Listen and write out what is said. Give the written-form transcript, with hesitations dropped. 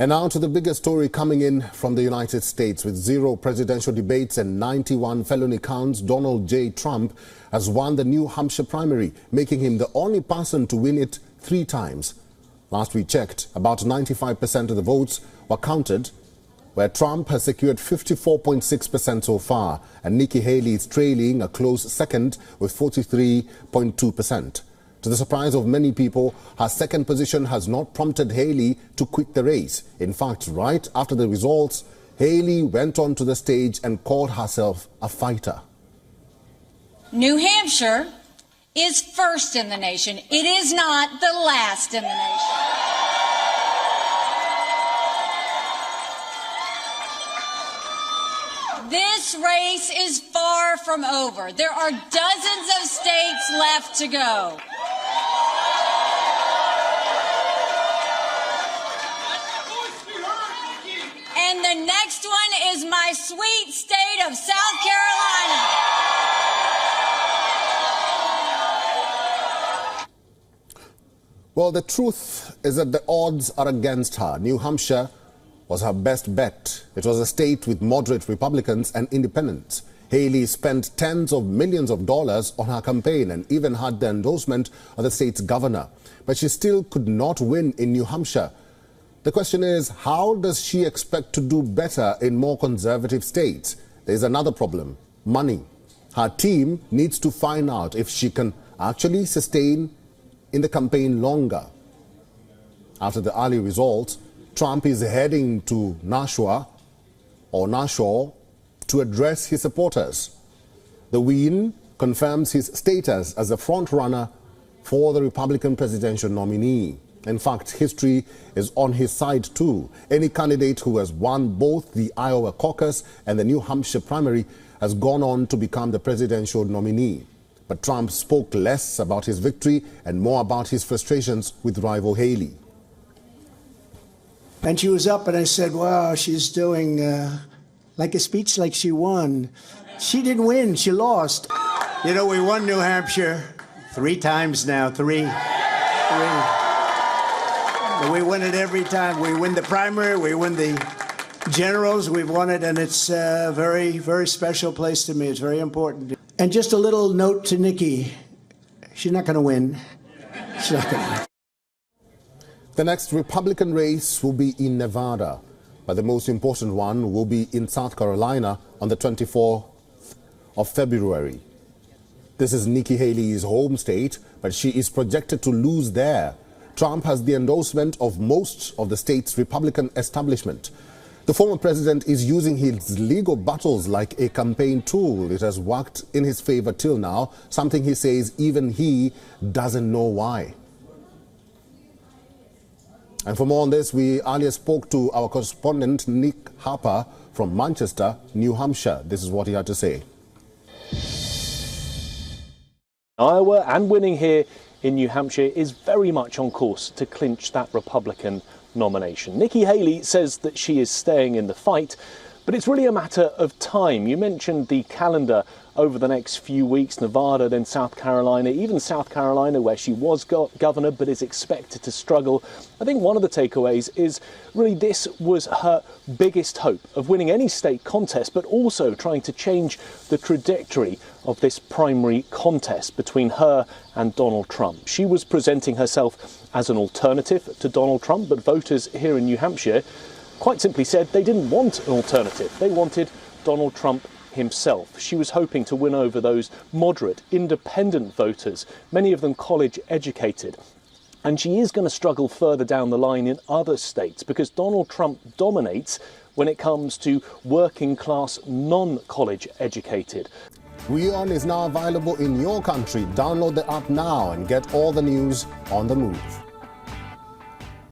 And now to the biggest story coming in from the United States. With 0 presidential debates and 91 felony counts, Donald J. Trump has won the New Hampshire primary, making him the only person to win it 3 times. Last we checked, about 95% of the votes were counted, where Trump has secured 54.6% so far, and Nikki Haley is trailing a close second with 43.2%. To the surprise of many people, her second position has not prompted Haley to quit the race. In fact, right after the results, Haley went onto the stage and called herself a fighter. New Hampshire is first in the nation. It is not the last in the nation. This race is far from over. There are dozens of states left to go. And the next one is my sweet state of South Carolina. Well, the truth is that the odds are against her. New Hampshire was her best bet. It was a state with moderate Republicans and independents. Haley spent tens of millions of dollars on her campaign and even had the endorsement of the state's governor. But she still could not win in New Hampshire. The question is, how does she expect to do better in more conservative states? There's another problem: money. Her team needs to find out if she can actually sustain in the campaign longer. After the early results, Trump is heading to Nashua to address his supporters. The WION confirms his status as a front-runner for the Republican presidential nominee. In fact, history is on his side too. Any candidate who has won both the Iowa caucus and the New Hampshire primary has gone on to become the presidential nominee. But Trump spoke less about his victory and more about his frustrations with rival Haley. And she was up and I said, wow, she's doing like a speech like she won. She didn't win, she lost. You know, we won New Hampshire 3 times now, 3. We win it every time. We win the primary, we win the generals, we've won it, and it's a very, very special place to me. It's very important. And just a little note to Nikki, she's not going to win. She's not going to win. The next Republican race will be in Nevada, but the most important one will be in South Carolina on the 24th of February. This is Nikki Haley's home state, but she is projected to lose there. Trump has the endorsement of most of the state's Republican establishment. The former president is using his legal battles like a campaign tool. It has worked in his favor till now, something he says even he doesn't know why. And for more on this, we earlier spoke to our correspondent Nick Harper from Manchester, New Hampshire. This is what he had to say. Iowa and winning here in New Hampshire is very much on course to clinch that Republican nomination. Nikki Haley says that she is staying in the fight, but it's really a matter of time. You mentioned the calendar over the next few weeks: Nevada, then South Carolina, even South Carolina where she was governor but is expected to struggle. I think one of the takeaways is really this was her biggest hope of winning any state contest, but also trying to change the trajectory of this primary contest between her and Donald Trump. She was presenting herself as an alternative to Donald Trump, but voters here in New Hampshire quite simply said they didn't want an alternative. They wanted Donald Trump himself. She was hoping to win over those moderate, independent voters, many of them college educated. And she is going to struggle further down the line in other states because Donald Trump dominates when it comes to working class, non-college educated. WION is now available in your country. Download the app now and get all the news on the move.